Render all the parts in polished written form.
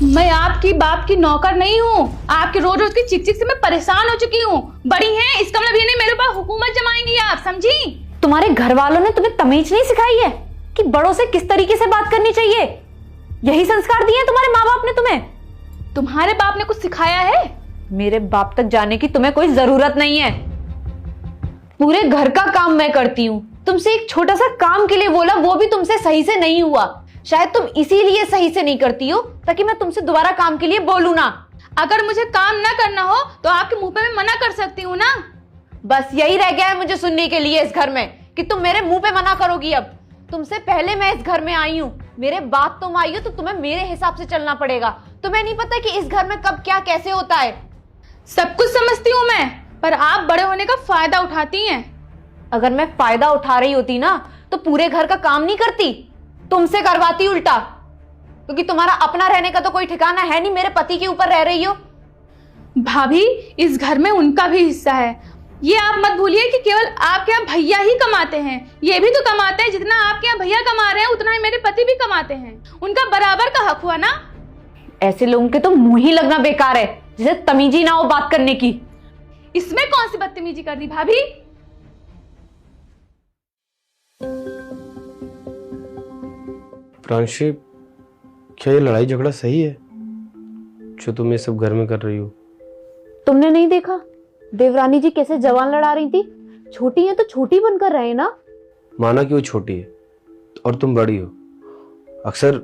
मैं आपकी बाप की नौकर नहीं हूँ। आपके रोज रोज की चिक चिक से मैं परेशान हो चुकी हूँ। बड़ी हैं, इसका मतलब ये नहीं मेरे ऊपर हुकूमत जमाएंगी आप, समझी? तुम्हारे घर वालों ने तुम्हें तमीज नहीं सिखाई है कि बड़ों से किस तरीके से बात करनी चाहिए? यही संस्कार दिए हैं तुम्हारे माँ बाप ने तुम्हें? तुम्हारे बाप ने कुछ सिखाया है? मेरे बाप तक जाने की तुम्हें कोई जरूरत नहीं है। पूरे घर का काम मैं करती हूँ। तुमसे एक छोटा सा काम के लिए बोला, वो भी तुमसे सही से नहीं हुआ। शायद तुम इसीलिए सही से नहीं करती हो ताकि मैं तुमसे दोबारा काम के लिए बोलूं ना। अगर मुझे काम ना करना हो तो आपके मुंह पे मैं मना कर सकती हूँ ना। बस यही रह गया है मुझे सुनने के लिए इस घर में कि तुम मेरे मुंह पे मना करोगी। अब तुमसे पहले मैं इस घर में आई हूँ, मेरे बाद तुम आई हो, तो तुम्हें मेरे हिसाब से चलना पड़ेगा। तुम्हें नहीं पता कि इस घर में कब क्या कैसे होता है। सब कुछ समझती हूँ मैं, पर आप बड़े होने का फायदा उठाती हैं। अगर मैं फायदा उठा रही होती ना तो पूरे घर का काम नहीं करती, तुमसे करवाती उल्टा। क्योंकि तुम्हारा अपना रहने का तो कोई ठिकाना है नहीं, मेरे पति के ऊपर रह रही हो। भाभी, इस घर में उनका भी हिस्सा है। ये आप मत भूलिए कि केवल आपके यहाँ भैया ही कमाते हैं। ये भी तो कमाते हैं, जितना आपके यहाँ भैया कमा रहे हैं उतना ही मेरे पति भी कमाते हैं। उनका बराबर का हक हुआ ना। ऐसे लोगों के तो मुंह ही लगना बेकार है, जिसे तमीजी ना हो बात करने की। इसमें कौन सी बदतमीजी कर दी भाभी? प्रांशी, क्या ये लड़ाई झगड़ा सही है जो तुम ये सब घर में कर रही हो? तुमने नहीं देखा देवरानी जी कैसे जवान लड़ा रही थी? छोटी है तो छोटी बनकर रहे ना। माना कि वो छोटी है और तुम बड़ी हो। अक्सर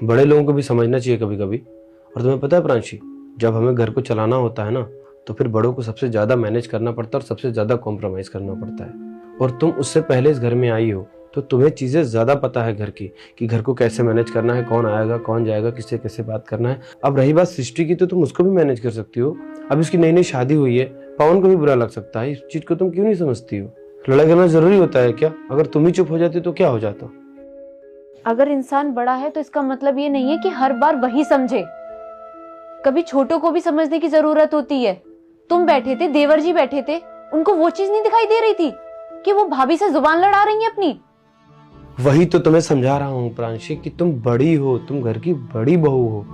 बड़े लोगों को भी समझना चाहिए कभी कभी। और तुम्हें पता है प्रांशी, जब हमें घर को चलाना होता है ना, तो फिर बड़ों को सबसे ज्यादा मैनेज करना पड़ता है और सबसे ज्यादा कॉम्प्रोमाइज करना पड़ता है। और तुम उससे पहले इस घर में आई हो तो तुम्हें चीजें ज्यादा पता है घर की, कि घर को कैसे मैनेज करना है, कौन आएगा कौन जाएगा, किससे कैसे बात करना है। अब रही बात सृष्टि की, तो तुम उसको भी मैनेज कर सकती हो। अब इसकी नई नई शादी हुई है, पवन को भी बुरा लग सकता है। इस चीज को तुम क्यों नहीं समझती हो? लड़ाई करना जरूरी होता है क्या? अगर तुम ही चुप हो जाती तो क्या हो जाता? अगर इंसान बड़ा है तो इसका मतलब ये नहीं है कि हर बार वही समझे। कभी छोटों को भी समझने की जरूरत होती है। तुम बैठे थे, देवर जी बैठे थे, उनको वो चीज नहीं दिखाई दे रही थी कि वो भाभी से जुबान लड़ा रही है अपनी? वही तो तुम्हें समझा रहा हूँ प्रांशी कि तुम बड़ी हो, तुम घर की बड़ी बहू हो।